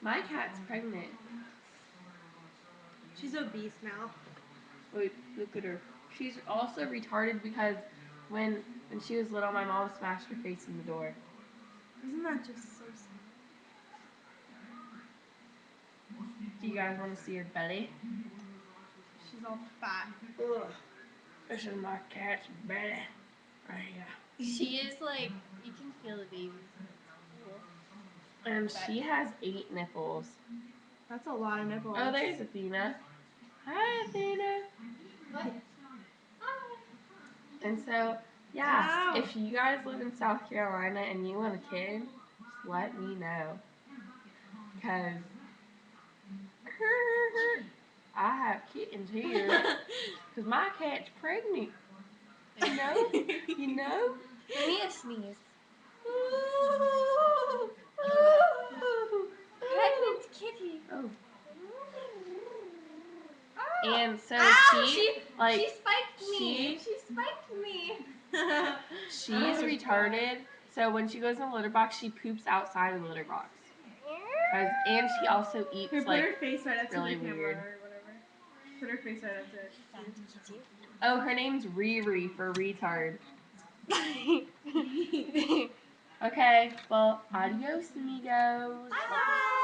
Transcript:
My cat's pregnant. She's obese now. Wait, look at her. She's also retarded because when she was little, my mom smashed her face in the door. Isn't that just so sad? Do you guys want to see her belly? She's all fat. Ugh. This is my cat's belly. Right here. She is like, you can feel the baby. And she has 8 nipples. That's a lot of nipples. Oh, there's Athena. Hi, Athena. What? And so, yeah, if you guys live in South Carolina and you want a kid, just let me know. Because I have kittens here. Because my cat's pregnant. You know? You know? Give me a sneeze. Pregnant kitty. Oh. And so Ow, she spiked me. She spiked me. she's retarded. So when she goes in the litter box, she poops outside of the litter box. And she also eats Here, put her face right up really to the camera weird. or whatever. Put her face right up to it. Oh, her name's Riri for retard. Okay, well, adios, amigos. Bye.